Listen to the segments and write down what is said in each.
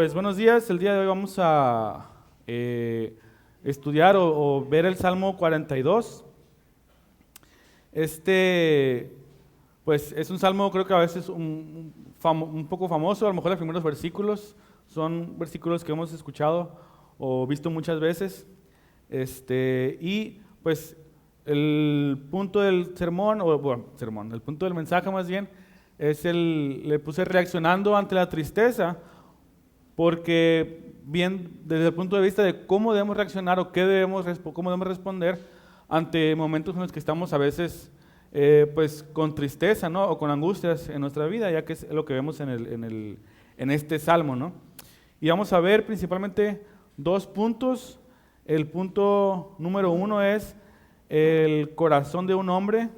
Pues buenos días, el día de hoy vamos a estudiar o ver el Salmo 42. Pues es un salmo, creo que a veces un poco famoso, a lo mejor los primeros versículos son versículos que hemos escuchado o visto muchas veces. Y pues el punto del sermón, el punto del mensaje más bien, le puse reaccionando ante la tristeza, porque bien desde el punto de vista de cómo debemos reaccionar o cómo debemos responder ante momentos en los que estamos a veces pues con tristeza, ¿no? O con angustias en nuestra vida, ya que es lo que vemos en este salmo, ¿no? Y vamos a ver principalmente dos puntos. El punto número uno es el corazón de un hombre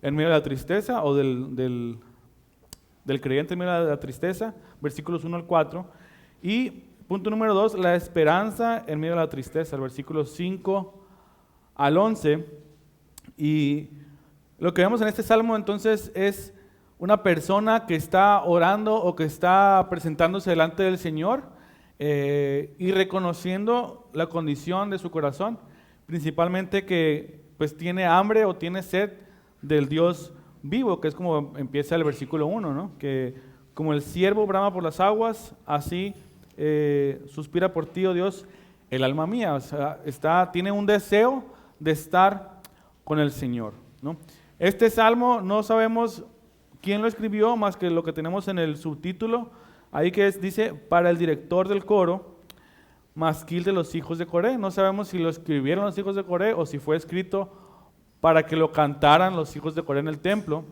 en medio de la tristeza, o del creyente en medio de la tristeza, versículos 1 al 4. Y punto número 2, la esperanza en medio de la tristeza, el versículo 5 al 11. Y lo que vemos en este salmo entonces es una persona que está orando o que está presentándose delante del Señor y reconociendo la condición de su corazón, principalmente que pues tiene hambre o tiene sed del Dios vivo, que es como empieza el versículo 1, ¿no? Que como el ciervo brama por las aguas, así suspira por ti, oh Dios, el alma mía. O sea, tiene un deseo de estar con el Señor, ¿no? Este salmo no sabemos quién lo escribió, más que lo que tenemos en el subtítulo, ahí que dice, para el director del coro, masquil de los hijos de Coré. No sabemos si lo escribieron los hijos de Coré o si fue escrito para que lo cantaran los hijos de Coré en el templo,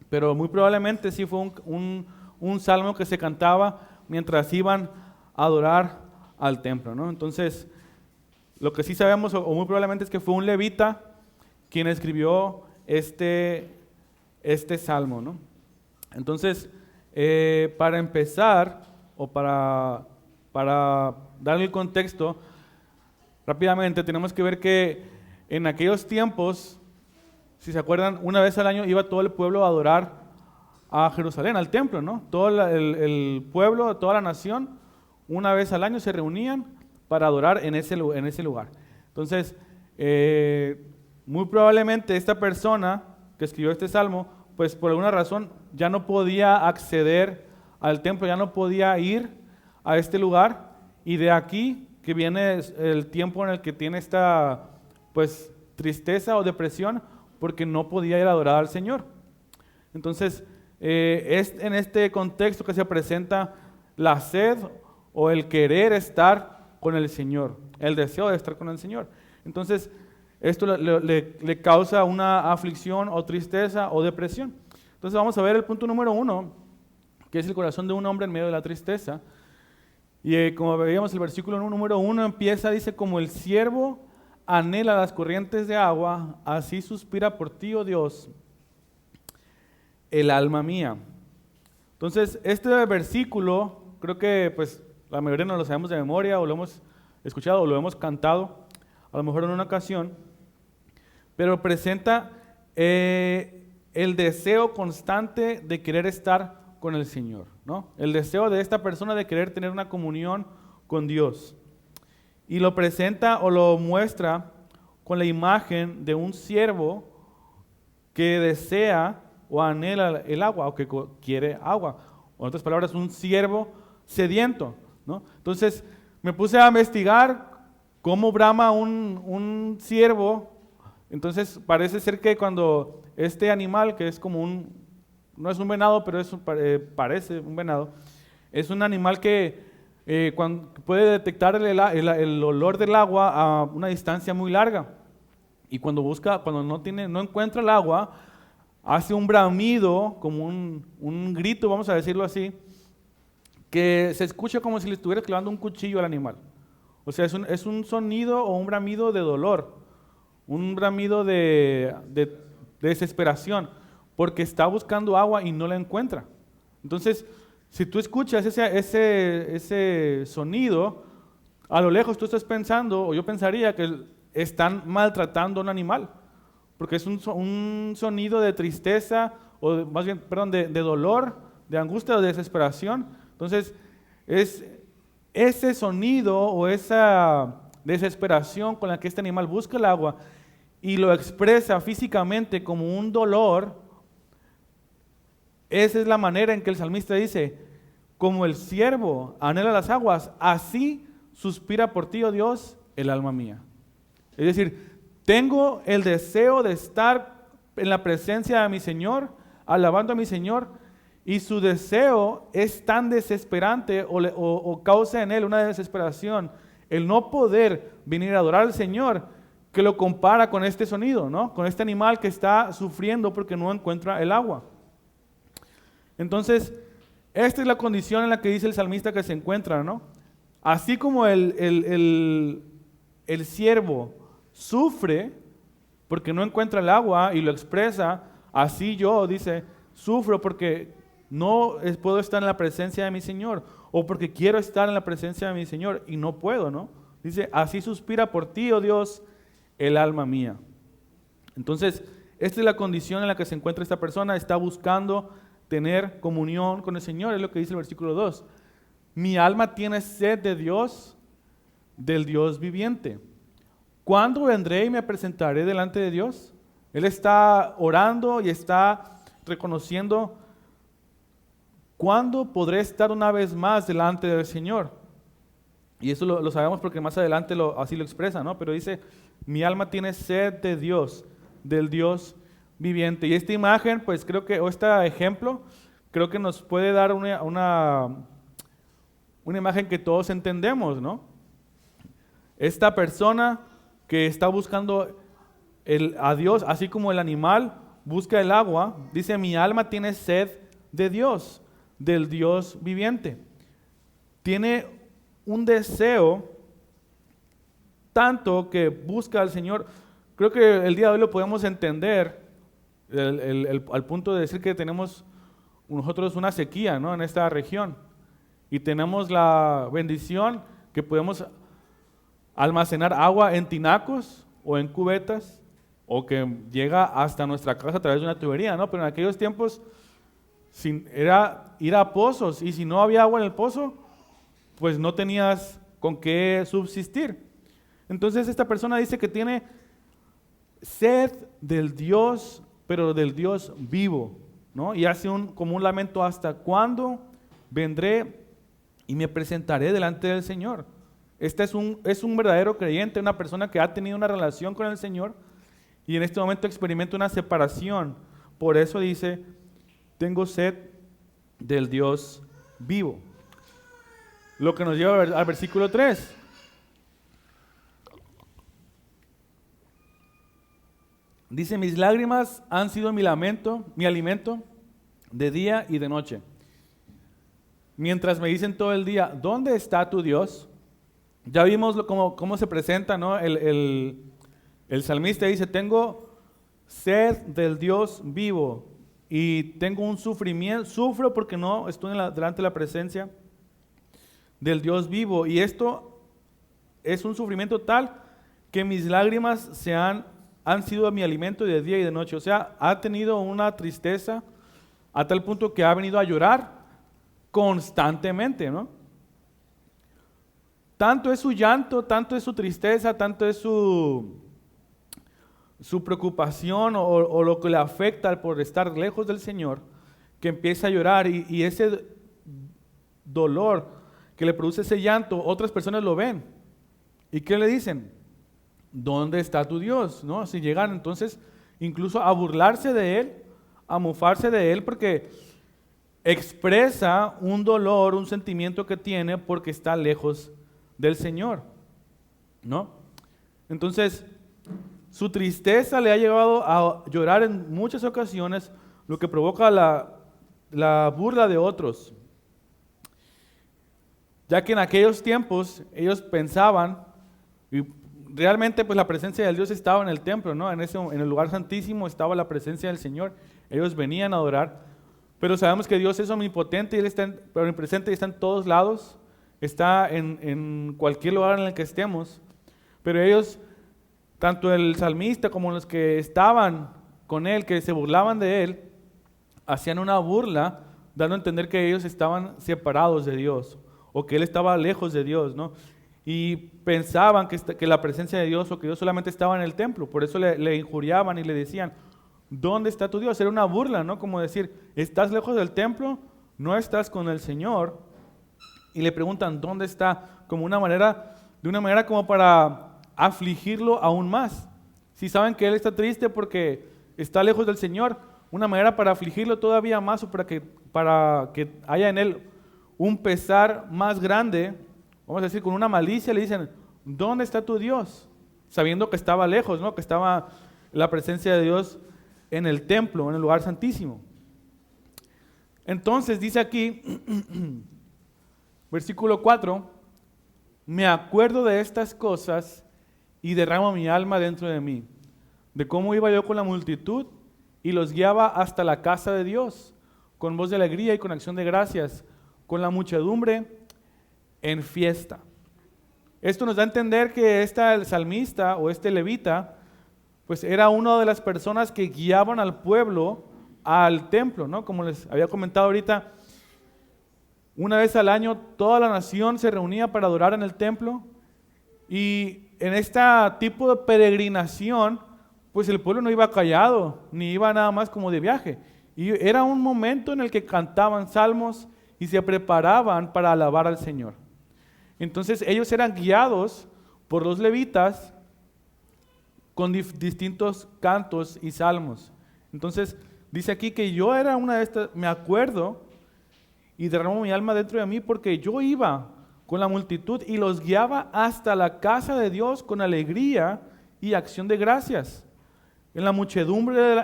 pero muy probablemente sí fue un salmo que se cantaba mientras iban a adorar al templo, ¿no? Entonces, lo que sí sabemos, o muy probablemente, es que fue un levita quien escribió este salmo, ¿no? Entonces, para empezar, o para darle el contexto, rápidamente tenemos que ver que en aquellos tiempos, si se acuerdan, una vez al año iba todo el pueblo a adorar a Jerusalén, al templo, ¿no? Todo el pueblo, toda la nación, una vez al año se reunían para adorar en ese lugar. Entonces, muy probablemente esta persona que escribió este salmo, pues por alguna razón ya no podía acceder al templo, ya no podía ir a este lugar, y de aquí que viene el tiempo en el que tiene esta pues tristeza o depresión porque no podía ir a adorar al Señor. Entonces, es en este contexto que se presenta la sed o el querer estar con el Señor, el deseo de estar con el Señor. Entonces, esto le causa una aflicción o tristeza o depresión. Entonces, vamos a ver el punto número 1, que es el corazón de un hombre en medio de la tristeza. Y como veíamos, el versículo número 1 empieza, dice, como el ciervo anhela las corrientes de agua, así suspira por ti, oh Dios, el alma mía. Entonces, este versículo, creo que pues la mayoría no lo sabemos de memoria, o lo hemos escuchado, o lo hemos cantado, a lo mejor en una ocasión, pero presenta el deseo constante de querer estar con el Señor, ¿no? El deseo de esta persona de querer tener una comunión con Dios. Y lo presenta o lo muestra con la imagen de un siervo que desea o anhela el agua, o que quiere agua. O en otras palabras, un siervo sediento, ¿no? Entonces, me puse a investigar cómo brama un ciervo. Entonces, parece ser que cuando este animal, que es como no es un venado, pero parece un venado, es un animal que cuando puede detectar el olor del agua a una distancia muy larga, y cuando no encuentra el agua, hace un bramido, como un grito, vamos a decirlo así, que se escucha como si le estuviera clavando un cuchillo al animal. O sea, es un sonido o un bramido de dolor, un bramido de desesperación, porque está buscando agua y no la encuentra. Entonces, si tú escuchas ese sonido, a lo lejos tú estás pensando, o yo pensaría que están maltratando a un animal, porque es un sonido de tristeza, o más bien, perdón, de dolor, de angustia o de desesperación. Entonces, es ese sonido o esa desesperación con la que este animal busca el agua y lo expresa físicamente como un dolor, esa es la manera en que el salmista dice, como el siervo anhela las aguas, así suspira por ti, oh Dios, el alma mía. Es decir, tengo el deseo de estar en la presencia de mi Señor, alabando a mi Señor, y su deseo es tan desesperante o causa en él una desesperación, el no poder venir a adorar al Señor, que lo compara con este sonido, ¿no? Con este animal que está sufriendo porque no encuentra el agua. Entonces, esta es la condición en la que dice el salmista que se encuentra, ¿no? Así como el siervo sufre porque no encuentra el agua y lo expresa, así yo, dice, sufro porque no puedo estar en la presencia de mi Señor, o porque quiero estar en la presencia de mi Señor y no puedo, ¿no? Dice, así suspira por ti, oh Dios, el alma mía. Entonces, esta es la condición en la que se encuentra esta persona, está buscando tener comunión con el Señor, es lo que dice el versículo 2. Mi alma tiene sed de Dios, del Dios viviente. ¿Cuándo vendré y me presentaré delante de Dios? Él está orando y está reconociendo, ¿cuándo podré estar una vez más delante del Señor? Y eso lo sabemos porque más adelante así lo expresa, ¿no? Pero dice, mi alma tiene sed de Dios, del Dios viviente. Y esta imagen, pues creo que, o este ejemplo, creo que nos puede dar una imagen que todos entendemos, ¿no? Esta persona que está buscando a Dios, así como el animal busca el agua, dice, mi alma tiene sed de Dios, del Dios viviente. Tiene un deseo tanto que busca al Señor. Creo que el día de hoy lo podemos entender al punto de decir que tenemos nosotros una sequía, ¿no? En esta región, y tenemos la bendición que podemos almacenar agua en tinacos o en cubetas, o que llega hasta nuestra casa a través de una tubería, ¿no? Pero en aquellos tiempos era ir a pozos, y si no había agua en el pozo, pues no tenías con qué subsistir. Entonces esta persona dice que tiene sed del Dios, pero del Dios vivo, ¿no? Y hace como un lamento, ¿hasta cuándo vendré y me presentaré delante del Señor? Este es un verdadero creyente, una persona que ha tenido una relación con el Señor y en este momento experimenta una separación. Por eso dice, tengo sed del Dios vivo. Lo que nos lleva al versículo 3. Dice, mis lágrimas han sido mi alimento de día y de noche. Mientras me dicen todo el día, ¿dónde está tu Dios? Ya vimos cómo se presenta, ¿no? El salmista dice, tengo sed del Dios vivo y tengo un sufrimiento, sufro porque no estoy delante de la presencia del Dios vivo. Y esto es un sufrimiento tal que mis lágrimas han sido mi alimento de día y de noche. O sea, ha tenido una tristeza a tal punto que ha venido a llorar constantemente, ¿no? Tanto es su llanto, tanto es su tristeza, tanto es su preocupación o lo que le afecta por estar lejos del Señor, que empieza a llorar y ese dolor que le produce ese llanto, otras personas lo ven. ¿Y qué le dicen? ¿Dónde está tu Dios? ¿No? Si llegan entonces incluso a burlarse de Él, a mofarse de Él, porque expresa un dolor, un sentimiento que tiene porque está lejos del Señor, ¿no? Entonces, su tristeza le ha llevado a llorar en muchas ocasiones, lo que provoca la burla de otros. Ya que en aquellos tiempos ellos pensaban, y realmente pues la presencia de Dios estaba en el templo, ¿no? En el lugar santísimo estaba la presencia del Señor. Ellos venían a adorar, pero sabemos que Dios es omnipotente y Él está omnipresente y está en todos lados. Está en cualquier lugar en el que estemos, pero ellos, tanto el salmista como los que estaban con él, que se burlaban de él, hacían una burla, dando a entender que ellos estaban separados de Dios, o que él estaba lejos de Dios, ¿no? Y pensaban que la presencia de Dios o que Dios solamente estaba en el templo, por eso le injuriaban y le decían, ¿dónde está tu Dios? Era una burla, ¿no? Como decir, ¿estás lejos del templo? ¿No estás con el Señor? Y le preguntan, ¿dónde está? De una manera como para afligirlo aún más. Si saben que él está triste porque está lejos del Señor, una manera para afligirlo todavía más o para que haya en él un pesar más grande, vamos a decir, con una malicia, le dicen, ¿dónde está tu Dios? Sabiendo que estaba lejos, ¿no? Que estaba la presencia de Dios en el templo, en el lugar santísimo. Entonces dice aquí, versículo 4, me acuerdo de estas cosas y derramo mi alma dentro de mí, de cómo iba yo con la multitud y los guiaba hasta la casa de Dios, con voz de alegría y con acción de gracias, con la muchedumbre en fiesta. Esto nos da a entender que el salmista o este levita, pues era una de las personas que guiaban al pueblo al templo, ¿no? Como les había comentado ahorita, una vez al año toda la nación se reunía para adorar en el templo y en este tipo de peregrinación, pues el pueblo no iba callado, ni iba nada más como de viaje. Y era un momento en el que cantaban salmos y se preparaban para alabar al Señor. Entonces ellos eran guiados por los levitas con distintos cantos y salmos. Entonces dice aquí que yo era una de estas, me acuerdo y derramó mi alma dentro de mí porque yo iba con la multitud y los guiaba hasta la casa de Dios con alegría y acción de gracias, con la muchedumbre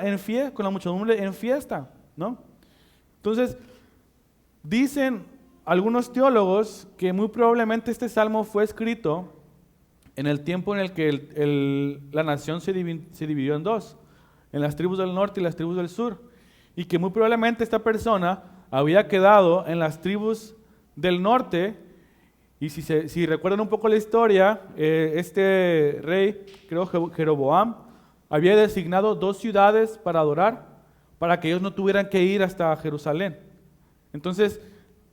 en fiesta, ¿no? Entonces, dicen algunos teólogos que muy probablemente este salmo fue escrito en el tiempo en el que la nación se dividió en dos, en las tribus del norte y las tribus del sur, y que muy probablemente esta persona había quedado en las tribus del norte, y si recuerdan un poco la historia, este rey, creo Jeroboam, había designado 2 ciudades para adorar, para que ellos no tuvieran que ir hasta Jerusalén. Entonces,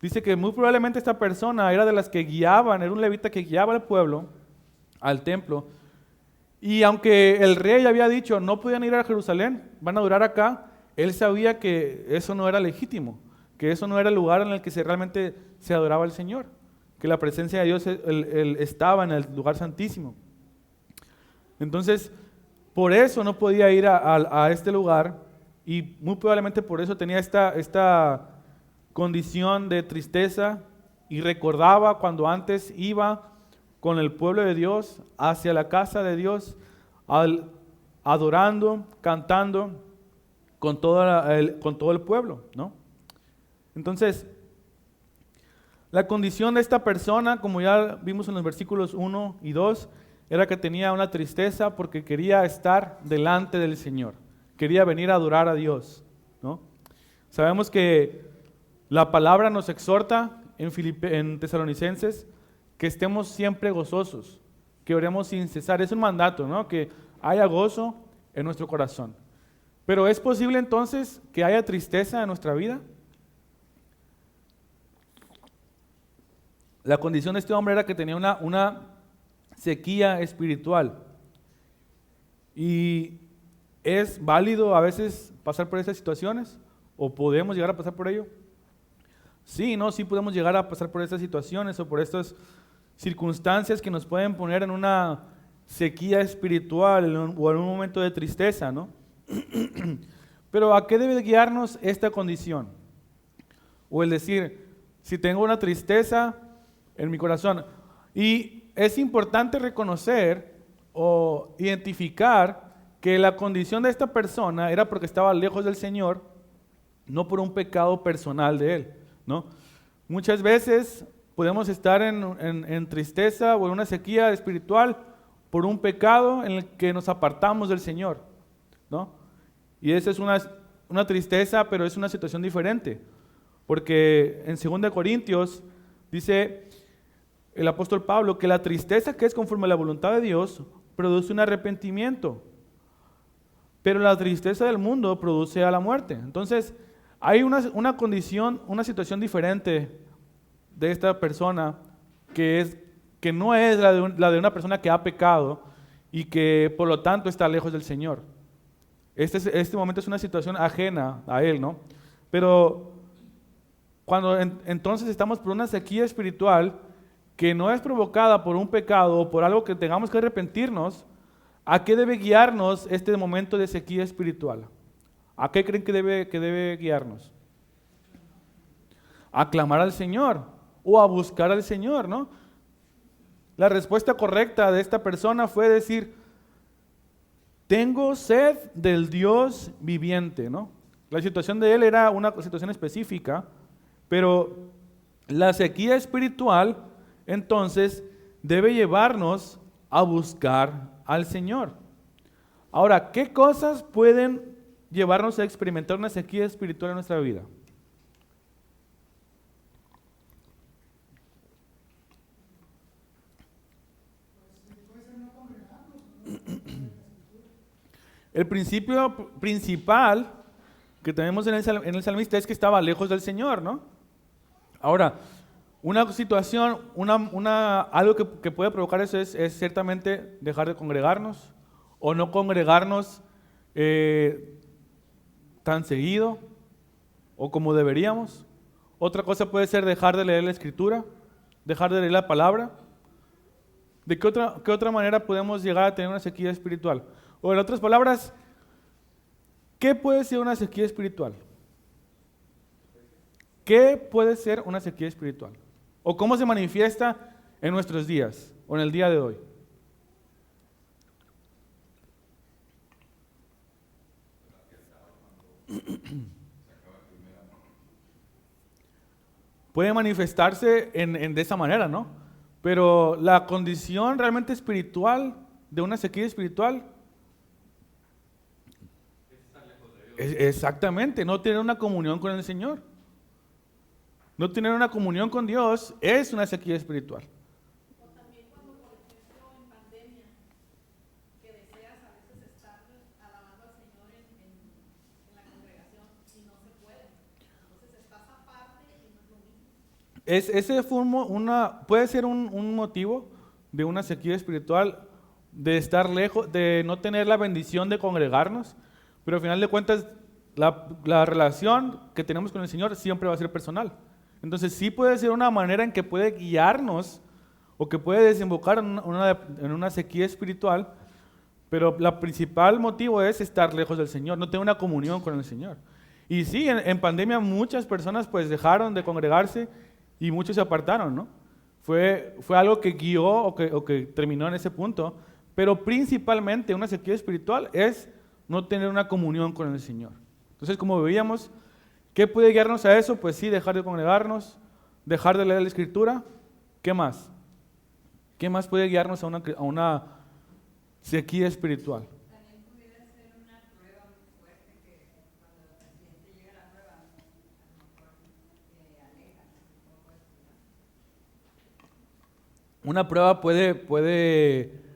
dice que muy probablemente esta persona era de las que guiaban, era un levita que guiaba al pueblo al templo, y aunque el rey había dicho, no podían ir a Jerusalén, van a adorar acá, él sabía que eso no era legítimo, que eso no era el lugar en el que realmente se adoraba al Señor, que la presencia de Dios él estaba en el lugar santísimo. Entonces, por eso no podía ir a este lugar y muy probablemente por eso tenía esta condición de tristeza y recordaba cuando antes iba con el pueblo de Dios hacia la casa de Dios, adorando, cantando con todo el pueblo, ¿no? Entonces, la condición de esta persona, como ya vimos en los versículos 1 y 2, era que tenía una tristeza porque quería estar delante del Señor, quería venir a adorar a Dios, ¿no? Sabemos que la palabra nos exhorta en Tesalonicenses que estemos siempre gozosos, que oremos sin cesar. Es un mandato, ¿no? Que haya gozo en nuestro corazón. Pero ¿es posible entonces que haya tristeza en nuestra vida? La condición de este hombre era que tenía una sequía espiritual. ¿Y es válido a veces pasar por esas situaciones? ¿O podemos llegar a pasar por ello? Sí, sí podemos llegar a pasar por estas situaciones o por estas circunstancias que nos pueden poner en una sequía espiritual o en un momento de tristeza, ¿no? Pero ¿a qué debe guiarnos esta condición? O el decir, si tengo una tristeza en mi corazón. Y es importante reconocer o identificar que la condición de esta persona era porque estaba lejos del Señor, no por un pecado personal de él, ¿no? Muchas veces podemos estar en tristeza o en una sequía espiritual por un pecado en el que nos apartamos del Señor, ¿no? Y esa es una tristeza, pero es una situación diferente, porque en 2 Corintios dice el apóstol Pablo que la tristeza que es conforme a la voluntad de Dios produce un arrepentimiento, pero la tristeza del mundo produce a la muerte. Entonces, hay una condición, una situación diferente de esta persona que no es la de una persona que ha pecado y que por lo tanto está lejos del Señor. Este momento es una situación ajena a Él, ¿no? Pero cuando entonces estamos por una sequía espiritual que no es provocada por un pecado o por algo que tengamos que arrepentirnos, ¿a qué debe guiarnos este momento de sequía espiritual? ¿A qué creen que debe guiarnos? A clamar al Señor o a buscar al Señor, ¿no? La respuesta correcta de esta persona fue decir, tengo sed del Dios viviente, ¿no? La situación de él era una situación específica, pero la sequía espiritual, entonces, debe llevarnos a buscar al Señor. Ahora, ¿qué cosas pueden llevarnos a experimentar una sequía espiritual en nuestra vida? El principio principal que tenemos en el salmista es que estaba lejos del Señor, ¿no? Ahora, una situación, algo que puede provocar eso es ciertamente dejar de congregarnos o no congregarnos tan seguido o como deberíamos. Otra cosa puede ser dejar de leer la Escritura, dejar de leer la palabra. ¿De qué otra manera podemos llegar a tener una sequía espiritual? O en otras palabras, ¿qué puede ser una sequía espiritual? ¿Qué puede ser una sequía espiritual? ¿O cómo se manifiesta en nuestros días o en el día de hoy? Puede manifestarse de esa manera, ¿no? Pero la condición realmente espiritual de una sequía espiritual es exactamente no tener una comunión con el Señor. No tener una comunión con Dios es una sequía espiritual. O también cuando, por ejemplo, en pandemia, que deseas a veces estar alabando al Señor en la congregación y no se puede. Entonces estás aparte y no es lo mismo. Ese fue puede ser un motivo de una sequía espiritual, de estar lejos, de no tener la bendición de congregarnos, pero al final de cuentas la relación que tenemos con el Señor siempre va a ser personal. Entonces sí puede ser una manera en que puede guiarnos o que puede desembocar en una sequía espiritual, pero la principal motivo es estar lejos del Señor, no tener una comunión con el Señor. Y sí, en pandemia muchas personas pues dejaron de congregarse y muchos se apartaron, ¿no? Fue algo que guió o que terminó en ese punto, pero principalmente una sequía espiritual es no tener una comunión con el Señor. Entonces, como veíamos, ¿qué puede guiarnos a eso? Pues sí, dejar de congregarnos, dejar de leer la Escritura. ¿Qué más? ¿Qué más puede guiarnos a una sequía espiritual? También pudiera ser una prueba muy fuerte que cuando el paciente llega a la prueba, a lo mejor aleja un poco esto, ¿no? Una prueba puede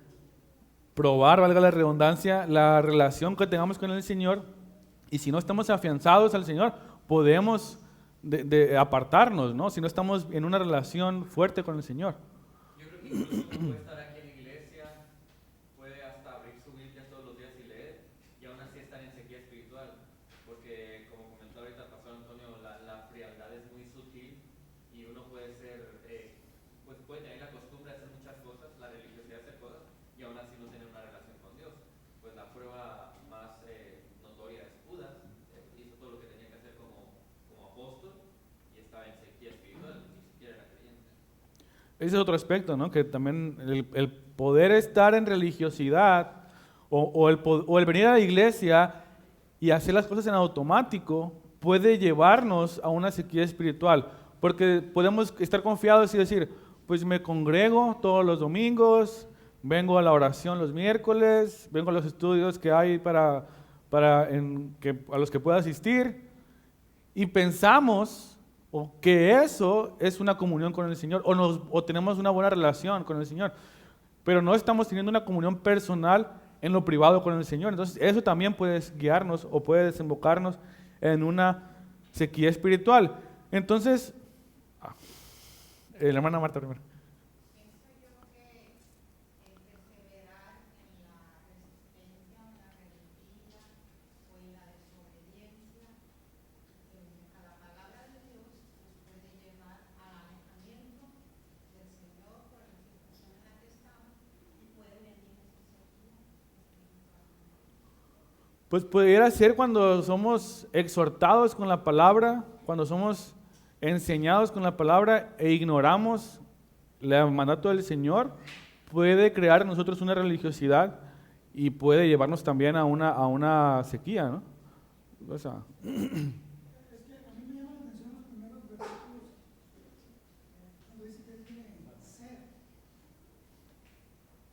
probar, valga la redundancia, la relación que tengamos con el Señor, y si no estamos afianzados al Señor, podemos de apartarnos, ¿no? Si no estamos en una relación fuerte con el Señor. Yo creo que incluso puede estar aquí en la iglesia, puede hasta abrir su Biblia todos los días y leer, y aún así estar en sequía espiritual, porque como comentó ahorita el pastor Antonio, la frialdad es muy sutil y uno puede ser, pues puede tener la costumbre de hacer muchas cosas, la religiosidad de hacer cosas, y aún así no tener una relación con Dios. Pues la prueba más notoria es Judas, hizo todo lo que tenía que hacer como apóstol y estaba en sequía espiritual, ni siquiera era creyente. Ese es otro aspecto, ¿no? Que también el poder estar en religiosidad o el venir a la iglesia y hacer las cosas en automático puede llevarnos a una sequía espiritual, porque podemos estar confiados y decir, pues me congrego todos los domingos, vengo a la oración los miércoles, vengo a los estudios que hay a los que pueda asistir, y pensamos que eso es una comunión con el Señor, o tenemos una buena relación con el Señor, pero no estamos teniendo una comunión personal en lo privado con el Señor. Entonces eso también puede guiarnos o puede desembocarnos en una sequía espiritual. Entonces, La hermana Marta primero. Pienso yo que el perseverar en la resistencia o en la rebeldía o en la desobediencia a la palabra de Dios nos puede llevar al alejamiento del Señor por la situación en la que estamos y puede venir esa sequía espiritual. Pues pudiera ser cuando somos exhortados con la palabra, cuando somos enseñados con la palabra e ignoramos el mandato del Señor, puede crear en nosotros una religiosidad y puede llevarnos también a una sequía, ¿no? O sea, Es que a mí me llama la atención los primeros versículos, cuando dice que él tiene sed.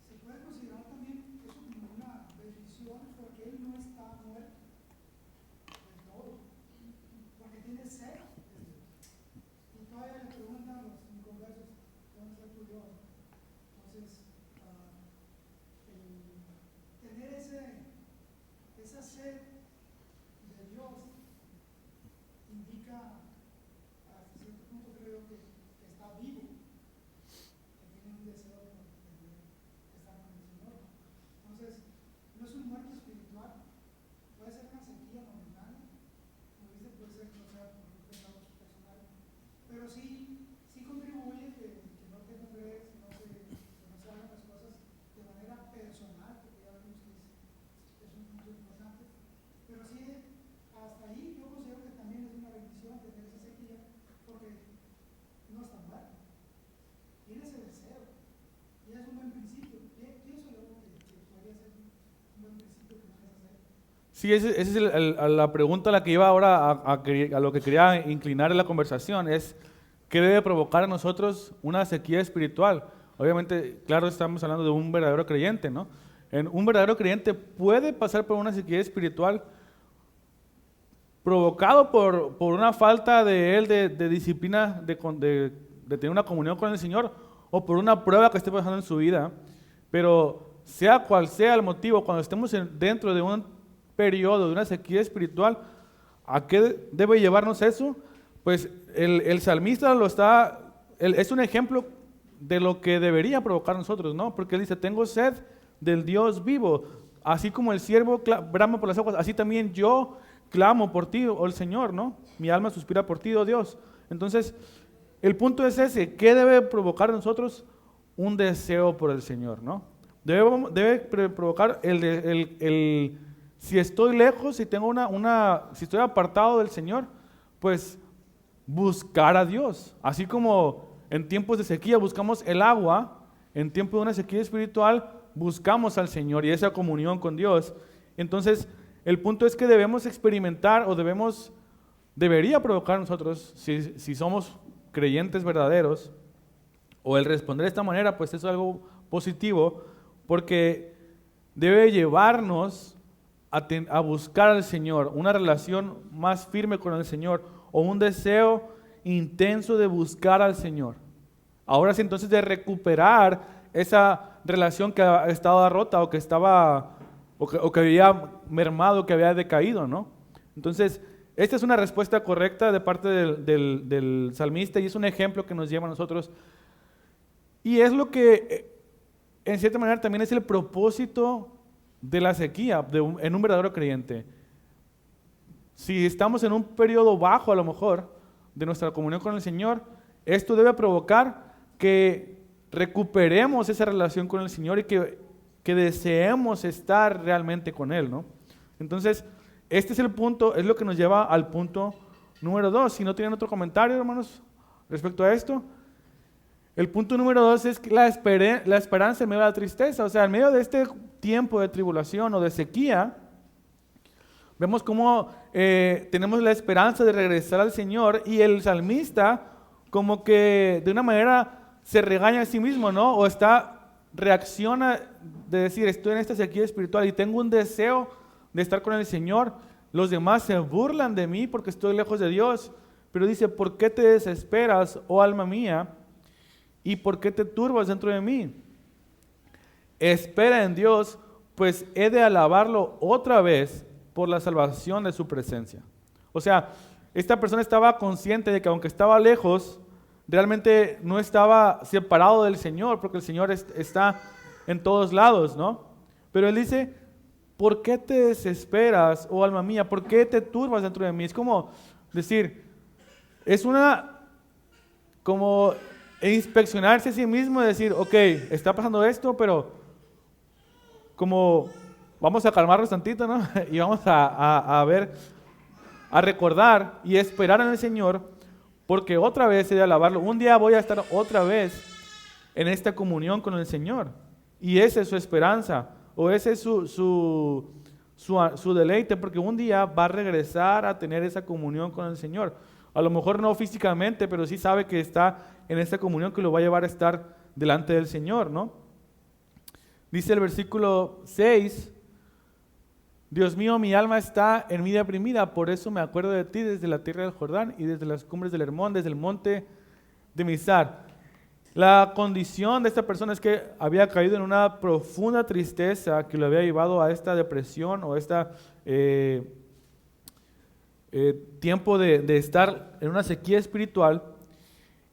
Se puede considerar también eso como una bendición porque él no está muerto del todo, porque tiene sed de Dios. Y todavía le preguntan a los inconversos, ¿dónde está tu Dios? Entonces, el tener esa sed de Dios indica, hasta cierto punto creo que está vivo, que tiene un deseo de estar con el Señor. Entonces, no es un muerto espiritual, puede ser una sequía momentánea, como dice, puede ser que no sea por un pecado personal, pero sí contribuye que no te congregues, que no se hagan las cosas de manera personal, porque ya vimos que es un punto importante, pero sí hasta ahí yo considero que también es una bendición tener esa sequía, porque no está mal, tiene ese deseo, y es un buen principio. Pienso yo que podría ser un buen principio que puedes hacer. sí, esa es la pregunta a la que iba ahora a lo que quería inclinar en la conversación, es ¿qué debe provocar en nosotros una sequía espiritual? Obviamente, claro, estamos hablando de un verdadero creyente, ¿no? Un verdadero creyente puede pasar por una sequía espiritual provocado por una falta de él de disciplina, de tener una comunión con el Señor, o por una prueba que esté pasando en su vida. Pero sea cual sea el motivo, cuando estemos dentro de un periodo de una sequía espiritual, ¿a qué debe llevarnos eso? Pues el salmista es un ejemplo de lo que debería provocar nosotros, ¿no? Porque él dice, tengo sed del Dios vivo, así como el siervo brama por las aguas, así también yo clamo por ti, oh el Señor, ¿no? Mi alma suspira por ti, oh Dios. Entonces, el punto es ese, ¿qué debe provocar en nosotros? Un deseo por el Señor, ¿no? Debe provocar si estoy lejos, si estoy apartado del Señor, pues buscar a Dios. Así como en tiempos de sequía buscamos el agua, en tiempo de una sequía espiritual buscamos al Señor y esa comunión con Dios. Entonces, el punto es que debemos experimentar o debería provocar en nosotros, si somos creyentes verdaderos, o el responder de esta manera, pues eso es algo positivo, porque debe llevarnos a buscar al Señor, una relación más firme con el Señor, o un deseo intenso de buscar al Señor. Ahora sí, entonces de recuperar esa relación que estaba rota o que había mermado, que había decaído, ¿no? Entonces, esta es una respuesta correcta de parte del salmista y es un ejemplo que nos lleva a nosotros. Y es lo que, en cierta manera, también es el propósito de la sequía en un verdadero creyente. Si estamos en un periodo bajo, a lo mejor, de nuestra comunión con el Señor, esto debe provocar que recuperemos esa relación con el Señor y que deseemos estar realmente con Él, ¿no? Entonces, este es el punto, es lo que nos lleva al punto número 2. Si no tienen otro comentario, hermanos, respecto a esto. El punto número 2 es que la esperanza en medio de la tristeza. O sea, en medio de este tiempo de tribulación o de sequía, vemos cómo tenemos la esperanza de regresar al Señor y el salmista como que de una manera se regaña a sí mismo, ¿no? O reacciona de decir, estoy en esta sequía espiritual y tengo un deseo de estar con el Señor. Los demás se burlan de mí porque estoy lejos de Dios. Pero dice, ¿por qué te desesperas, oh alma mía? ¿Y por qué te turbas dentro de mí? Espera en Dios, pues he de alabarlo otra vez por la salvación de su presencia. O sea, esta persona estaba consciente de que aunque estaba lejos realmente no estaba separado del Señor, porque el Señor está en todos lados, ¿no? Pero él dice, ¿por qué te desesperas, oh alma mía? ¿Por qué te turbas dentro de mí? Es como decir, es como inspeccionarse a sí mismo y decir, ok, está pasando esto, pero como vamos a calmarnos tantito, ¿no? Y vamos a ver, a recordar y esperar en el Señor, porque otra vez he de alabarlo. Un día voy a estar otra vez en esta comunión con el Señor. Y esa es su esperanza, o ese es su deleite, porque un día va a regresar a tener esa comunión con el Señor. A lo mejor no físicamente, pero sí sabe que está en esta comunión que lo va a llevar a estar delante del Señor, ¿no? Dice el versículo 6, Dios mío, mi alma está en mí deprimida, por eso me acuerdo de ti desde la tierra del Jordán y desde las cumbres del Hermón, desde el monte de Mizar. La condición de esta persona es que había caído en una profunda tristeza que lo había llevado a esta depresión o esta tiempo de estar en una sequía espiritual.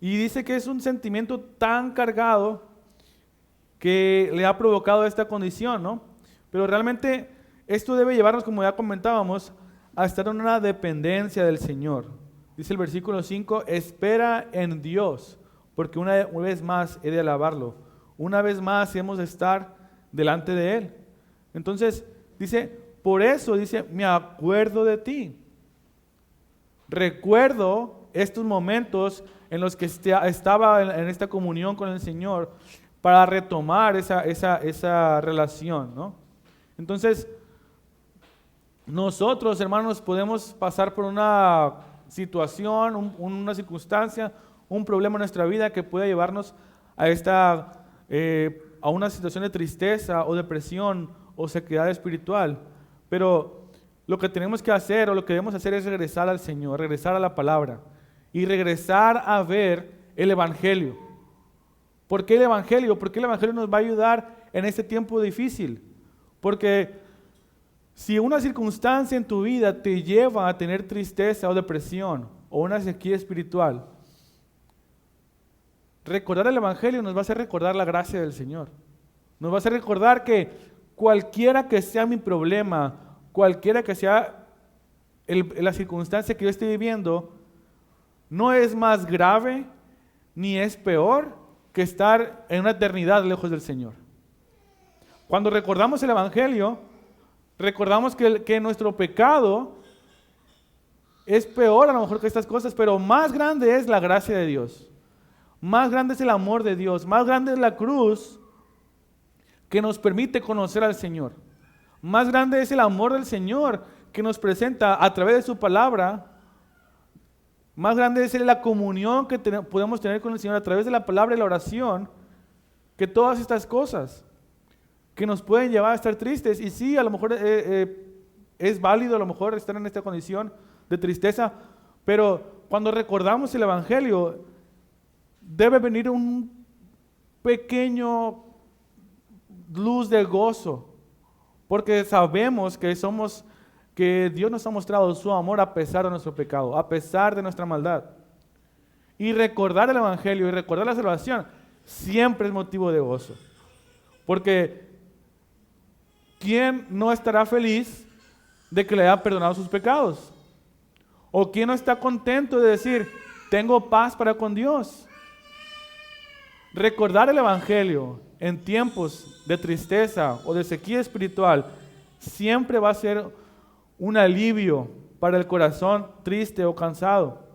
Y dice que es un sentimiento tan cargado que le ha provocado esta condición, ¿no? Pero realmente esto debe llevarnos, como ya comentábamos, a estar en una dependencia del Señor. Dice el versículo 5, espera en Dios, porque una vez más he de alabarlo. Una vez más hemos de estar delante de Él. Entonces, dice, por eso, dice, me acuerdo de ti. Recuerdo estos momentos en los que estaba en esta comunión con el Señor para retomar esa relación, ¿no? Entonces, nosotros, hermanos, podemos pasar por una situación, una circunstancia, un problema en nuestra vida que pueda llevarnos a una situación de tristeza o depresión o sequedad espiritual. Pero lo que tenemos que hacer o lo que debemos hacer es regresar al Señor, regresar a la palabra y regresar a ver el Evangelio. ¿Por qué el Evangelio? Porque el Evangelio nos va a ayudar en este tiempo difícil. Porque si una circunstancia en tu vida te lleva a tener tristeza o depresión o una sequía espiritual, recordar el Evangelio nos va a hacer recordar la gracia del Señor. Nos va a hacer recordar que cualquiera que sea mi problema, cualquiera que sea la circunstancia que yo esté viviendo, no es más grave ni es peor que estar en una eternidad lejos del Señor. Cuando recordamos el Evangelio, recordamos que nuestro pecado es peor a lo mejor que estas cosas, pero más grande es la gracia de Dios. Más grande es el amor de Dios, más grande es la cruz que nos permite conocer al Señor. Más grande es el amor del Señor que nos presenta a través de su palabra. Más grande es la comunión que podemos tener con el Señor a través de la palabra y la oración, que todas estas cosas que nos pueden llevar a estar tristes. Y sí, a lo mejor es válido a lo mejor estar en esta condición de tristeza, pero cuando recordamos el Evangelio, debe venir un pequeño luz de gozo, porque sabemos que Dios nos ha mostrado su amor a pesar de nuestro pecado, a pesar de nuestra maldad. Y recordar el Evangelio y recordar la salvación siempre es motivo de gozo, porque ¿quién no estará feliz de que le haya perdonado sus pecados? ¿O quién no está contento de decir, tengo paz para con Dios? Recordar el Evangelio en tiempos de tristeza o de sequía espiritual siempre va a ser un alivio para el corazón triste o cansado.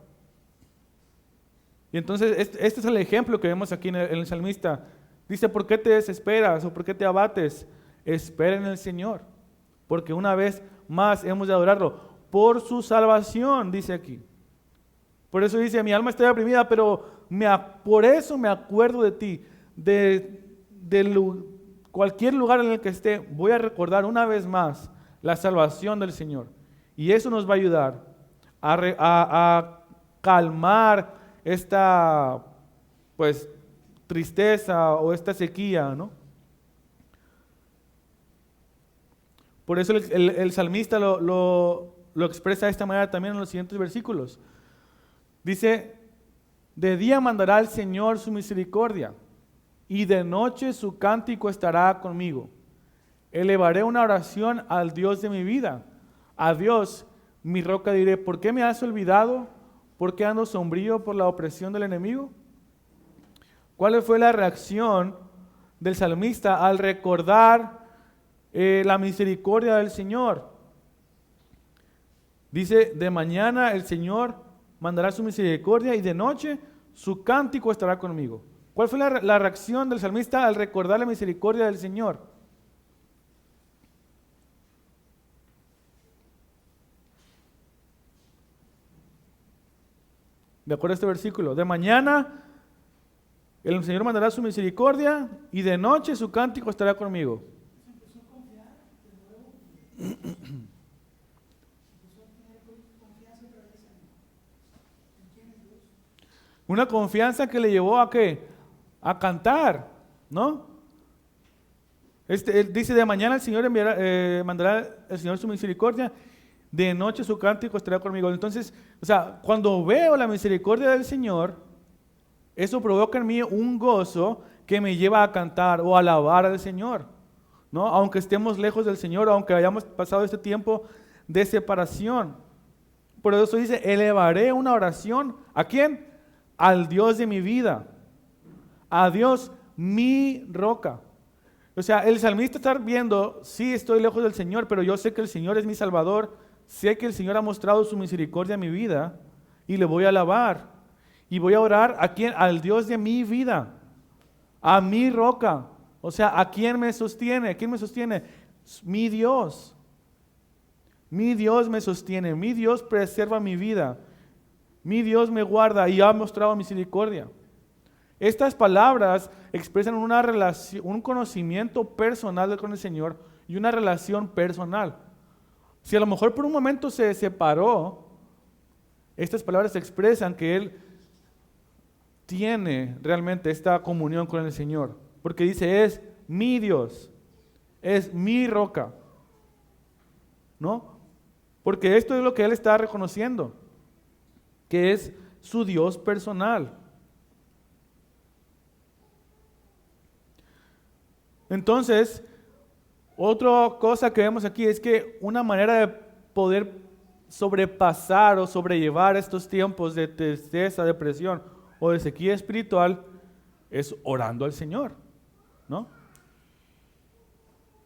Y entonces este es el ejemplo que vemos aquí en el salmista. Dice, ¿por qué te desesperas o por qué te abates? Espera en el Señor, porque una vez más hemos de adorarlo por su salvación, dice aquí. Por eso dice, mi alma está deprimida, pero por eso me acuerdo de ti. De cualquier lugar en el que esté, voy a recordar una vez más la salvación del Señor. Y eso nos va a ayudar a calmar esta tristeza o esta sequía, ¿no? Por eso el salmista lo expresa de esta manera también en los siguientes versículos. Dice, De día mandará el Señor su misericordia, y de noche su cántico estará conmigo. Elevaré una oración al Dios de mi vida. A Dios, mi roca, diré, ¿por qué me has olvidado? ¿Por qué ando sombrío por la opresión del enemigo? ¿Cuál fue la reacción del salmista al recordar la misericordia del Señor? Dice, de mañana el Señor mandará su misericordia y de noche su cántico estará conmigo. ¿Cuál fue la reacción del salmista al recordar la misericordia del Señor? De acuerdo a este versículo, de mañana el Señor mandará su misericordia y de noche su cántico estará conmigo. Empezó a confiar de nuevo, empezó a tener confianza otra vez en quién es Dios. Una confianza que le llevó a ¿qué? A cantar, ¿no? Él dice, de mañana el Señor mandará el Señor su misericordia, de noche su cántico estará conmigo. Entonces, o sea, cuando veo la misericordia del Señor, eso provoca en mí un gozo que me lleva a cantar o a alabar al Señor, ¿no? Aunque estemos lejos del Señor, aunque hayamos pasado este tiempo de separación. Por eso dice, elevaré una oración, ¿a quién? Al Dios de mi vida, a Dios mi roca. O sea, el salmista está viendo, sí estoy lejos del Señor, pero yo sé que el Señor es mi Salvador, sé que el Señor ha mostrado su misericordia en mi vida y le voy a alabar. Y voy a orar ¿a quién? Al Dios de mi vida, a mi roca. O sea, ¿a quién me sostiene? ¿A quién me sostiene? Mi Dios. Mi Dios me sostiene, mi Dios preserva mi vida, mi Dios me guarda y ha mostrado misericordia. Estas palabras expresan una relación, un conocimiento personal con el Señor y una relación personal. Si a lo mejor por un momento se separó, estas palabras expresan que Él tiene realmente esta comunión con el Señor. Porque dice, es mi Dios, es mi roca. ¿No? Porque esto es lo que Él está reconociendo, que es su Dios personal. Entonces, otra cosa que vemos aquí es que una manera de poder sobrepasar o sobrellevar estos tiempos de tristeza, depresión o de sequía espiritual es orando al Señor, ¿no?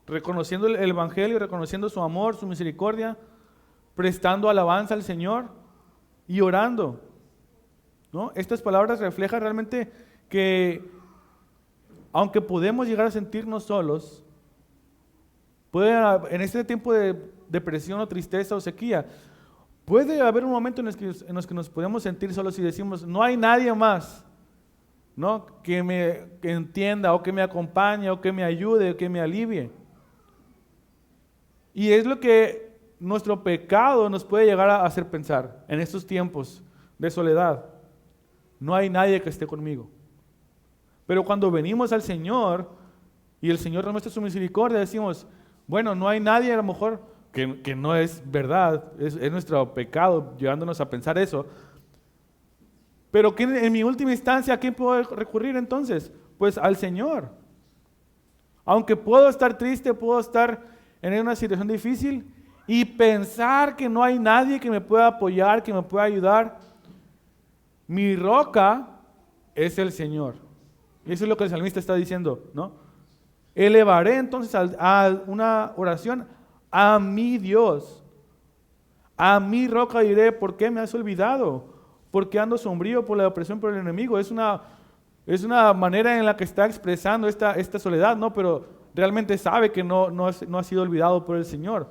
Reconociendo el Evangelio, reconociendo su amor, su misericordia, prestando alabanza al Señor y orando, ¿no? Estas palabras reflejan realmente que aunque podemos llegar a sentirnos solos, en este tiempo de depresión o tristeza o sequía, puede haber un momento en los que nos podemos sentir solos y decimos, no hay nadie más, ¿no? que entienda o que me acompañe o que me ayude o que me alivie. Y es lo que nuestro pecado nos puede llegar a hacer pensar en estos tiempos de soledad. No hay nadie que esté conmigo. Pero cuando venimos al Señor y el Señor nos muestra su misericordia, decimos, bueno, no hay nadie a lo mejor que no es verdad, es nuestro pecado llevándonos a pensar eso. Pero en mi última instancia, ¿a quién puedo recurrir entonces? Pues al Señor. Aunque puedo estar triste, puedo estar en una situación difícil y pensar que no hay nadie que me pueda apoyar, que me pueda ayudar, mi roca es el Señor. Y eso es lo que el salmista está diciendo, ¿no? Elevaré entonces a una oración a mi Dios, a mi roca diré, ¿por qué me has olvidado? ¿Por qué ando sombrío por la opresión por el enemigo? Es una manera en la que está expresando esta soledad, ¿no? Pero realmente sabe que no ha sido olvidado por el Señor,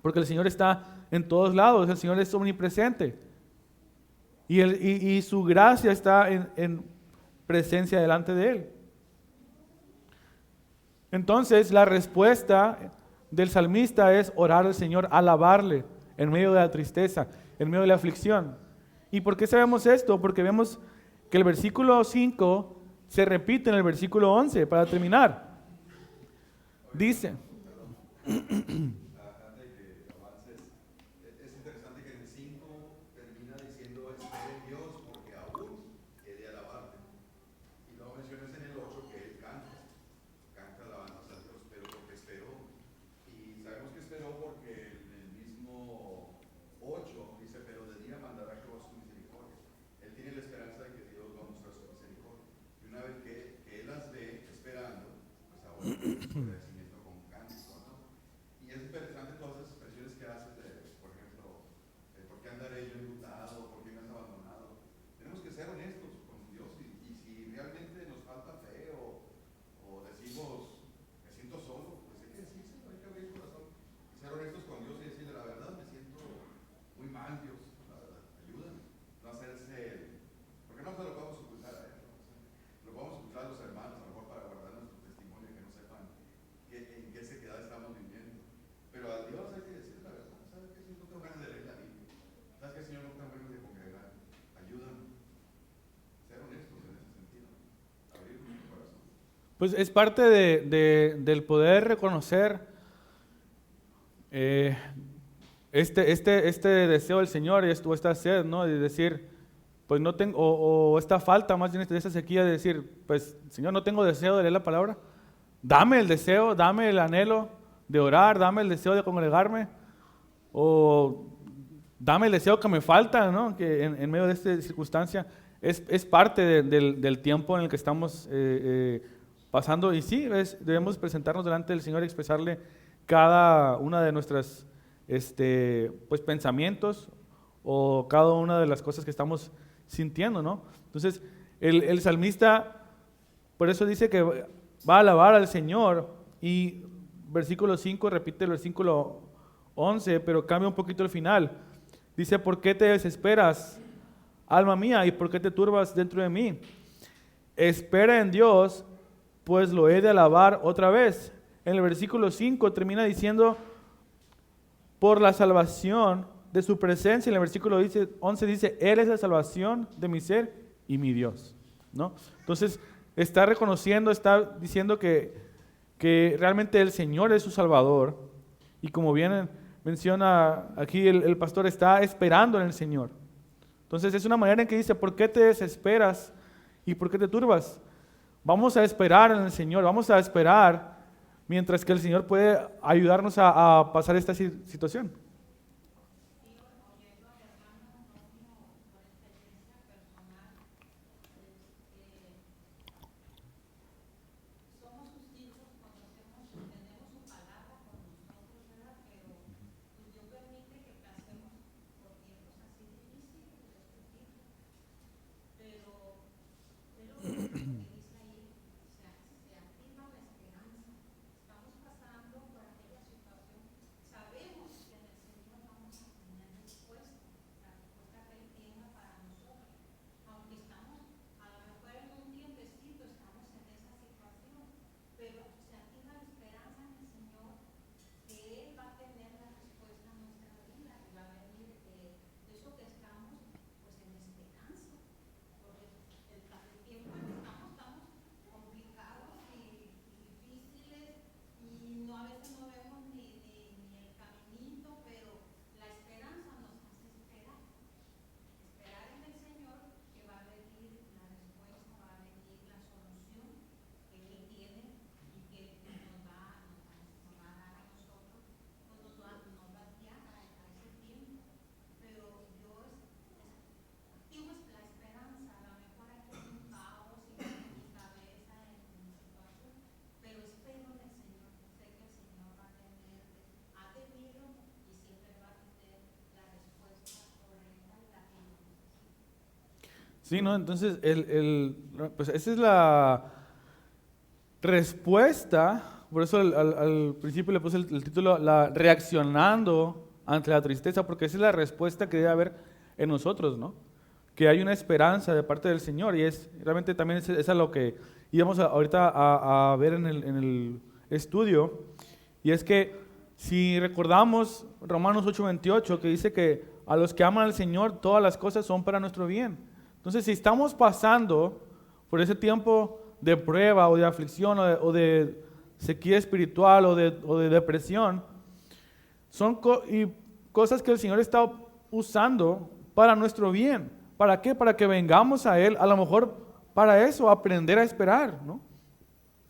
porque el Señor está en todos lados, el Señor es omnipresente y su gracia está en presencia delante de Él. Entonces la respuesta del salmista es orar al Señor, alabarle en medio de la tristeza, en medio de la aflicción. ¿Y por qué sabemos esto? Porque vemos que el versículo 5 se repite en el versículo 11, para terminar. Dice, Antes de que avances, es interesante que en el 5 termina diciendo espera en Dios, porque aún agradecimiento con cántico, ¿no? Y es interesante todas esas expresiones que haces de, por ejemplo, ¿por qué andaré yo enlutado? ¿Por qué me has abandonado? Tenemos que ser honestos con Dios y si realmente nos falta fe o decimos, me siento solo, pues hay que decírselo, hay que abrir el corazón y ser honestos con Dios y decirle la verdad, me siento muy mal, Dios, la verdad, ayúdame. No hacerse, porque no se lo podemos ocultar a Él, ¿no? O sea, lo podemos ocultar a los hermanos, a lo mejor para guardar nuestro testimonio, que no sepan en qué sequedad estamos viviendo. Pero a Dios hay que decirle la verdad. ¿Sabes qué, Señor? No tengo ganas de leer la Biblia. ¿Sabes qué, Señor? No tengo ganas de congregar. Ayúdame. Ser honestos en ese sentido. Abrir nuestro corazón. Pues es parte del poder reconocer este deseo del Señor y esta sed, ¿no? De decir, pues no tengo, o esta falta más bien de esa sequía de decir, pues Señor, no tengo deseo de leer la palabra. Dame el deseo, dame el anhelo de orar, dame el deseo de congregarme, o dame el deseo que me falta, ¿no? Que en medio de esta circunstancia es parte del tiempo en el que estamos pasando. Y sí, debemos presentarnos delante del Señor y expresarle cada una de nuestras pues, pensamientos o cada una de las cosas que estamos sintiendo, ¿no? Entonces, el salmista, por eso dice que va a alabar al Señor y versículo 5 repite el versículo 11, pero cambia un poquito el final. Dice, ¿por qué te desesperas, alma mía, y por qué te turbas dentro de mí? Espera en Dios, pues lo he de alabar otra vez. En el versículo 5 termina diciendo, por la salvación de su presencia. En el versículo 11 dice, Él es la salvación de mi ser y mi Dios, ¿no? Entonces, está reconociendo, está diciendo que realmente el Señor es su Salvador. Y como bien menciona aquí el pastor, está esperando en el Señor. Entonces, es una manera en que dice, ¿por qué te desesperas y por qué te turbas? Vamos a esperar en el Señor, vamos a esperar mientras que el Señor puede ayudarnos a pasar esta situación. Sí, ¿no? Entonces, pues esa es la respuesta, por eso al principio le puse el título, reaccionando ante la tristeza, porque esa es la respuesta que debe haber en nosotros, ¿no? Que hay una esperanza de parte del Señor y realmente también es a lo que íbamos ahorita a ver en el estudio, y es que si recordamos Romanos 8:28, que dice que a los que aman al Señor todas las cosas son para nuestro bien. Entonces, si estamos pasando por ese tiempo de prueba o de aflicción o de sequía espiritual o de depresión, son cosas que el Señor está usando para nuestro bien. ¿Para qué? Para que vengamos a Él, a lo mejor para eso, aprender a esperar, ¿no?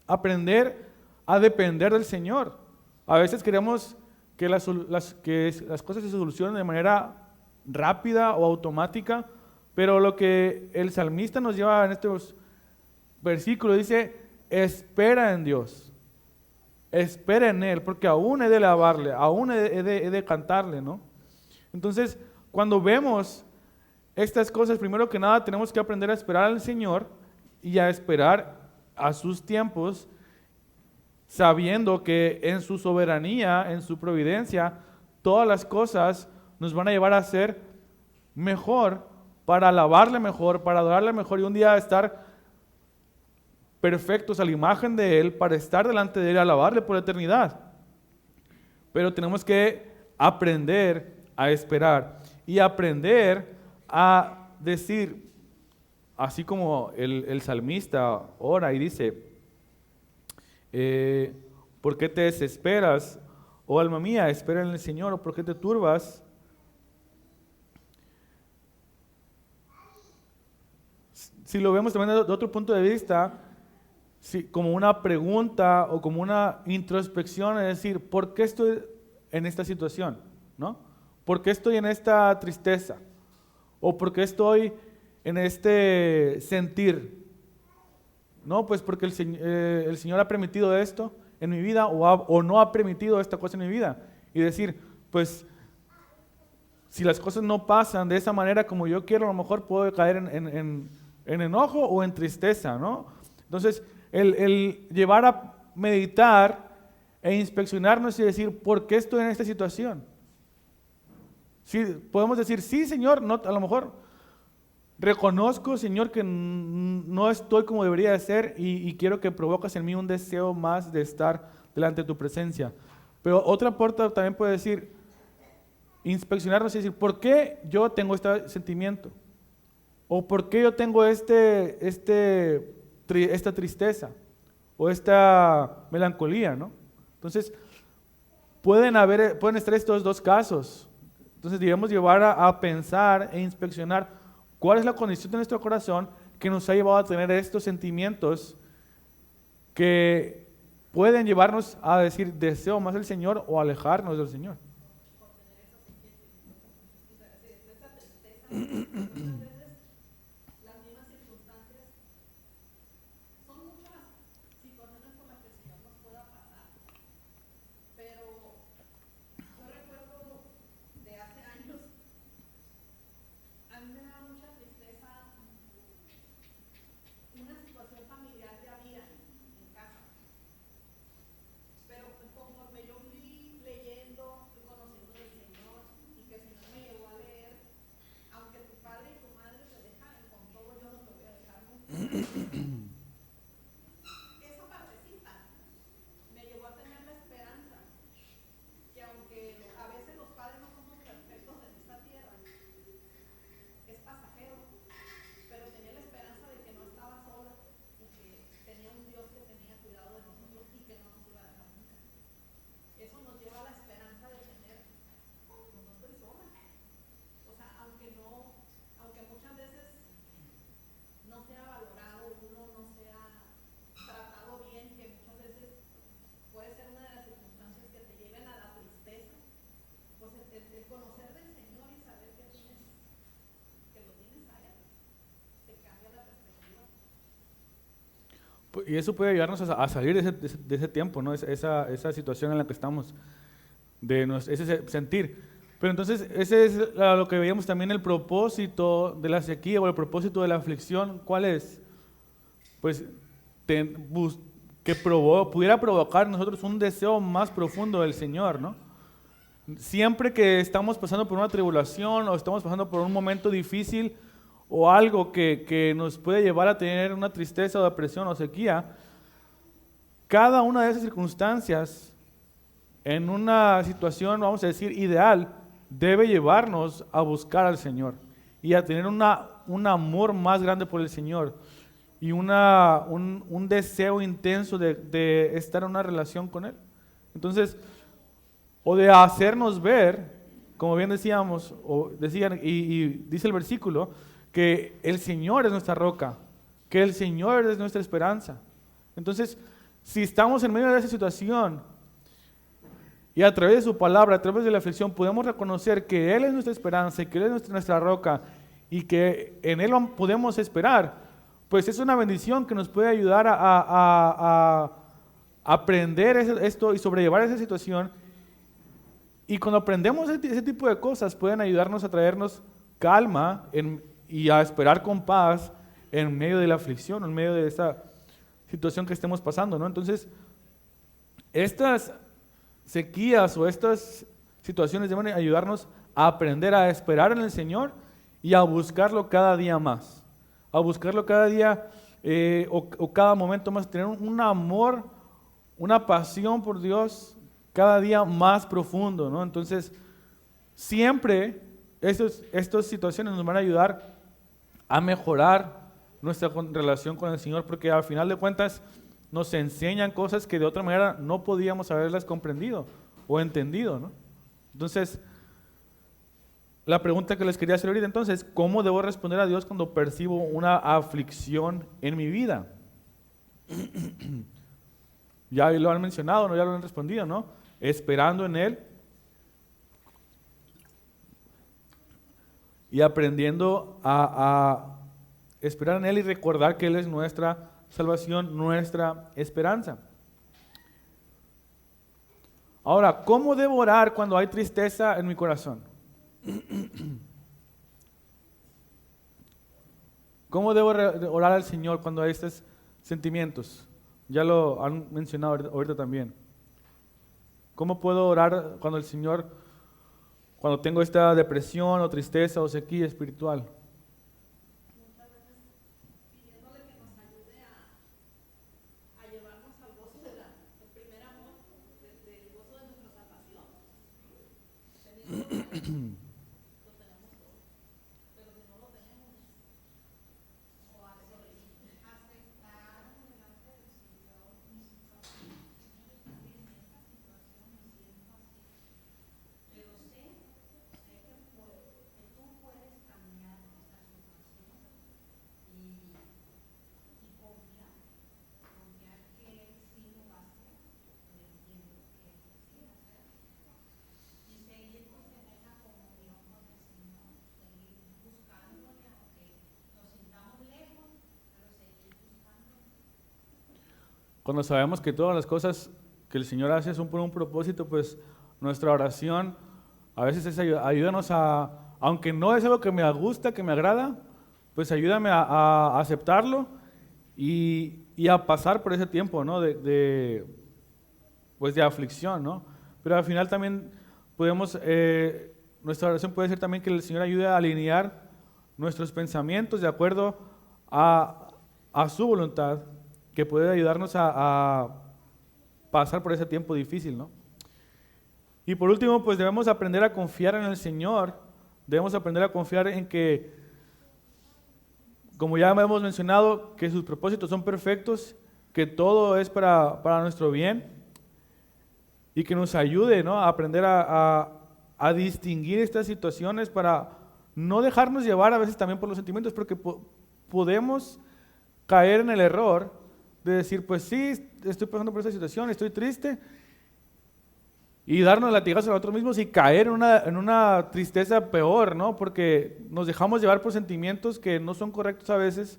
Aprender a depender del Señor. A veces queremos que las cosas se solucionen de manera rápida o automática, pero lo que el salmista nos lleva en estos versículos dice, espera en Dios. espera en Él, porque aún he de alabarle, aún he de cantarle, ¿no? Entonces, cuando vemos estas cosas, primero que nada tenemos que aprender a esperar al Señor y a esperar a sus tiempos, sabiendo que en su soberanía, en su providencia, todas las cosas nos van a llevar a ser mejor, para alabarle mejor, para adorarle mejor y un día estar perfectos a la imagen de Él, para estar delante de Él y alabarle por la eternidad. Pero tenemos que aprender a esperar y aprender a decir, así como el salmista ora y dice, ¿por qué te desesperas, oh alma mía? Espera en el Señor. ¿O por qué te turbas? Si lo vemos también de otro punto de vista, como una pregunta o como una introspección, es decir, ¿por qué estoy en esta situación? ¿No? ¿Por qué estoy en esta tristeza? ¿O por qué estoy en este sentir? No, pues porque el Señor ha permitido esto en mi vida o no ha permitido esta cosa en mi vida. Y decir, pues, si las cosas no pasan de esa manera como yo quiero, a lo mejor puedo caer en enojo o en tristeza, ¿no? Entonces, el llevar a meditar e inspeccionarnos y decir, ¿por qué estoy en esta situación? Sí, podemos decir, sí, Señor, no, a lo mejor reconozco, Señor, que no estoy como debería de ser y quiero que provocas en mí un deseo más de estar delante de tu presencia. Pero otra parte también puede decir, inspeccionarnos y decir, ¿por qué yo tengo este sentimiento? ¿O por qué yo tengo esta tristeza? ¿O esta melancolía, ¿no? Entonces, pueden estar estos dos casos. Entonces, debemos llevar a pensar e inspeccionar cuál es la condición de nuestro corazón que nos ha llevado a tener estos sentimientos que pueden llevarnos a decir, deseo más del Señor o alejarnos del Señor. Las mismas circunstancias son muchas situaciones por las que el Señor nos pueda pasar, pero yo recuerdo de hace años, a mí me daba mucha tristeza una situación familiar que había en casa, pero conforme yo fui leyendo, fui conociendo del Señor y que el Señor me llevó a leer, aunque tu padre y tu madre te dejaron con todo, yo no te voy a dejar nunca. Esa partecita me llevó a tener la esperanza que aunque a veces los padres no somos perfectos en esta tierra, es pasajero, pero tenía la esperanza de que no estaba sola y que tenía un Dios que tenía cuidado de nosotros y que no nos iba a dejar nunca. Eso nos lleva a la esperanza de tener, no estoy sola. O sea, aunque muchas veces no sea valorado, uno no sea tratado bien, que muchas veces puede ser una de las circunstancias que te lleven a la tristeza, pues el conocer del Señor y saber que lo tienes a Él, te cambia la perspectiva. Y eso puede ayudarnos a salir de ese tiempo, ¿no? Esa situación en la que estamos, ese sentir. Pero entonces, ese es lo que veíamos también, el propósito de la sequía o el propósito de la aflicción. ¿Cuál es? Pues que pudiera provocar en nosotros un deseo más profundo del Señor, ¿no? Siempre que estamos pasando por una tribulación o estamos pasando por un momento difícil o algo que nos puede llevar a tener una tristeza o depresión o sequía, cada una de esas circunstancias en una situación, vamos a decir, ideal, debe llevarnos a buscar al Señor y a tener un amor más grande por el Señor y un deseo intenso de estar en una relación con Él. Entonces, o de hacernos ver, como bien decíamos, o decían, y dice el versículo, que el Señor es nuestra roca, que el Señor es nuestra esperanza. Entonces, si estamos en medio de esa situación y a través de su palabra, a través de la aflicción, podemos reconocer que Él es nuestra esperanza y que Él es nuestra roca y que en Él podemos esperar, pues es una bendición que nos puede ayudar a aprender esto y sobrellevar esa situación. Y cuando aprendemos ese tipo de cosas, pueden ayudarnos a traernos calma y a esperar con paz en medio de la aflicción, en medio de esta situación que estemos pasando, ¿no? Entonces, estas sequías o estas situaciones deben ayudarnos a aprender a esperar en el Señor y a buscarlo cada día más. A buscarlo cada día o cada momento más, tener un amor, una pasión por Dios cada día más profundo, ¿no? Entonces, siempre estas situaciones nos van a ayudar a mejorar nuestra relación con el Señor, porque al final de cuentas nos enseñan cosas que de otra manera no podíamos haberlas comprendido o entendido, ¿no? Entonces, la pregunta que les quería hacer ahorita entonces, ¿cómo debo responder a Dios cuando percibo una aflicción en mi vida? Ya lo han mencionado, ¿no? Ya lo han respondido, ¿no? Esperando en Él y aprendiendo a esperar en Él y recordar que Él es nuestra salvación, nuestra esperanza. Ahora, ¿cómo debo orar cuando hay tristeza en mi corazón? ¿Cómo debo orar al Señor cuando hay estos sentimientos? Ya lo han mencionado ahorita también. ¿Cómo puedo orar cuando tengo esta depresión o tristeza o sequía espiritual? Muchas veces pidiéndole que nos ayude a llevarnos al gozo del primer amor, del gozo de nuestra salvación. Teniendo lo tenemos todo, pero si no lo tenemos, o aceptar delante del Señor mi situación. Yo también en esta situación me siento así, pero sé que tú puedes cambiar esta situación y confiar que Él sí lo va a hacer, pero entiendo que Él sí va a hacer. Y seguir pues en esa comunión con el Señor, seguir buscándole, aunque nos sintamos lejos, pero seguir buscándole. Cuando sabemos que todas las cosas que el Señor hace son por un propósito, pues nuestra oración a veces es ayúdanos aunque no es algo que me gusta, que me agrada, pues ayúdame a aceptarlo y a pasar por ese tiempo, ¿no? Pues de aflicción, ¿no? Pero al final también nuestra oración puede ser también que el Señor ayude a alinear nuestros pensamientos de acuerdo a su voluntad, que puede ayudarnos a pasar por ese tiempo difícil, ¿no? Y por último, pues debemos aprender a confiar en el Señor, debemos aprender a confiar en que, como ya hemos mencionado, que sus propósitos son perfectos, que todo es para nuestro bien y que nos ayude, ¿no? A aprender a distinguir estas situaciones para no dejarnos llevar a veces también por los sentimientos, porque podemos caer en el error de decir, pues sí, estoy pasando por esta situación, estoy triste, y darnos latigazos a nosotros mismos y caer en una tristeza peor, ¿no? Porque nos dejamos llevar por sentimientos que no son correctos a veces,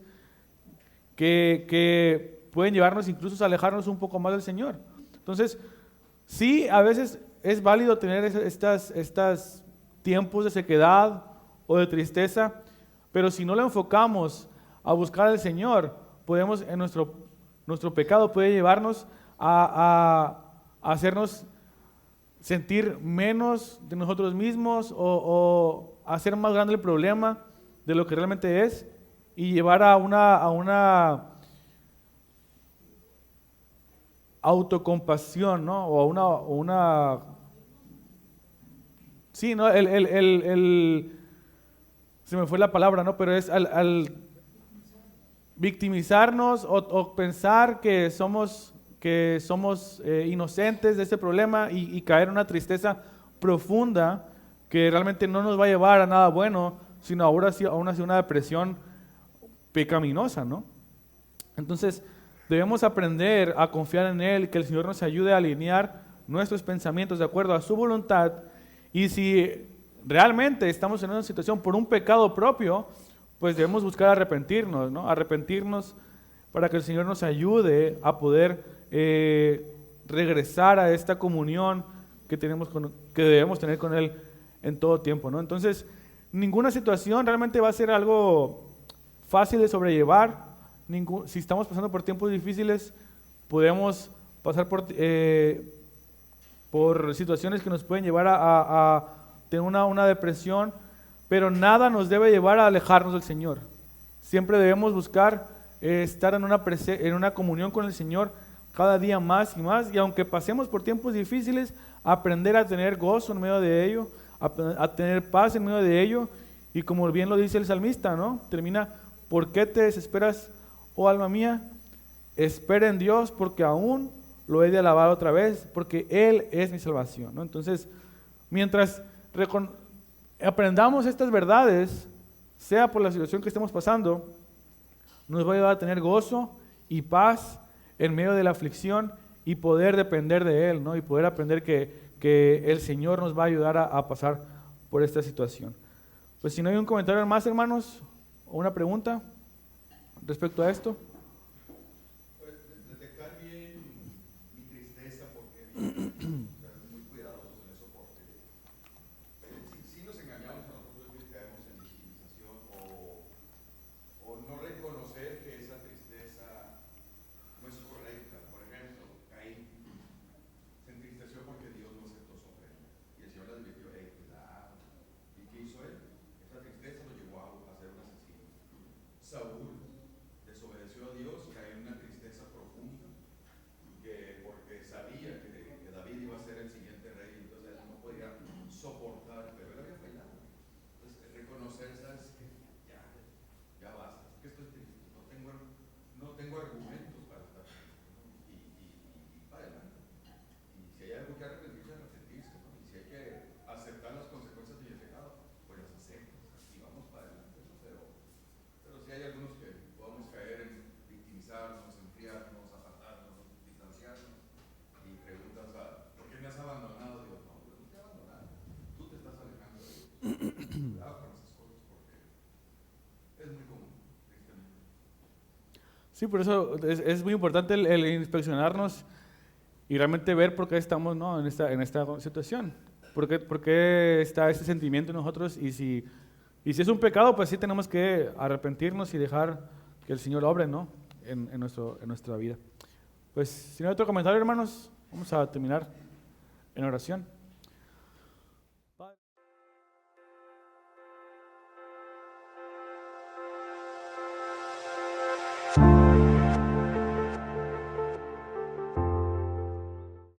que pueden llevarnos incluso a alejarnos un poco más del Señor. Entonces, sí, a veces es válido tener estas tiempos de sequedad o de tristeza, pero si no lo enfocamos a buscar al Señor, podemos, nuestro pecado puede llevarnos a hacernos sentir menos de nosotros mismos o hacer más grande el problema de lo que realmente es y llevar a una autocompasión, ¿no? O a una sí, ¿no? Se me fue la palabra, ¿no? Pero es al victimizarnos o pensar que somos inocentes de este problema y caer en una tristeza profunda que realmente no nos va a llevar a nada bueno, sino aún así una depresión pecaminosa, ¿no? Entonces, debemos aprender a confiar en Él, que el Señor nos ayude a alinear nuestros pensamientos de acuerdo a su voluntad, y si realmente estamos en una situación por un pecado propio, pues debemos buscar arrepentirnos, ¿no? Arrepentirnos para que el Señor nos ayude a poder regresar a esta comunión que que debemos tener con Él en todo tiempo, ¿no? Entonces, ninguna situación realmente va a ser algo fácil de sobrellevar. Si estamos pasando por tiempos difíciles, podemos pasar por situaciones que nos pueden llevar a tener una depresión, pero nada nos debe llevar a alejarnos del Señor. Siempre debemos buscar estar en una comunión con el Señor cada día más y más, y aunque pasemos por tiempos difíciles, aprender a tener gozo en medio de ello, a tener paz en medio de ello, y como bien lo dice el salmista, ¿no? Termina, ¿por qué te desesperas, oh alma mía? Espera en Dios, porque aún lo he de alabar otra vez, porque Él es mi salvación, ¿no? Entonces, mientras aprendamos estas verdades, sea por la situación que estemos pasando, nos va a ayudar a tener gozo y paz en medio de la aflicción y poder depender de Él, ¿no? Y poder aprender que el Señor nos va a ayudar a pasar por esta situación. Pues si no hay un comentario más, hermanos, o una pregunta respecto a esto. Pues, detectar bien mi tristeza, porque ser muy cuidadosos en eso, porque si nos engañamos a nosotros mismos, caemos en victimización o no reconocer que esa tristeza no es correcta. Por ejemplo, Caín se entristeció porque Dios no aceptó su ofrenda y el Señor le advirtió, cuidado. ¿Y qué hizo él? Esa tristeza lo llevó a ser un asesino. Saúl desobedeció a Dios, cayó en una tristeza profunda, porque sabía que David iba a ser el siguiente rey, entonces él no podía soportar, pero él había fallado. Entonces, reconocer, ¿sabes qué? Ya basta, es que estoy triste, no tengo argumentos para estar triste, ¿no? Y para adelante. Y si hay algo que arrepentirse, arrepentirse, ¿no? Y si hay que aceptar las consecuencias de mi pecado, pues las aceptas y vamos para adelante, ¿no? Pero si hay algunos que podamos caer en victimizarnos, enfriarnos, apartarnos, distanciarnos y preguntas, ¿por qué me has abandonado? Dios, no, yo no te he abandonado, tú te estás alejando de Dios. Cuidado con esas cosas porque es muy común, tristemente. Sí, por eso es muy importante el inspeccionarnos y realmente ver por qué estamos, ¿no? en esta situación. ¿Por qué está ese sentimiento en nosotros? Y si es un pecado, pues sí tenemos que arrepentirnos y dejar que el Señor obre, ¿no? en nuestra vida. Pues si no hay otro comentario, hermanos, vamos a terminar en oración.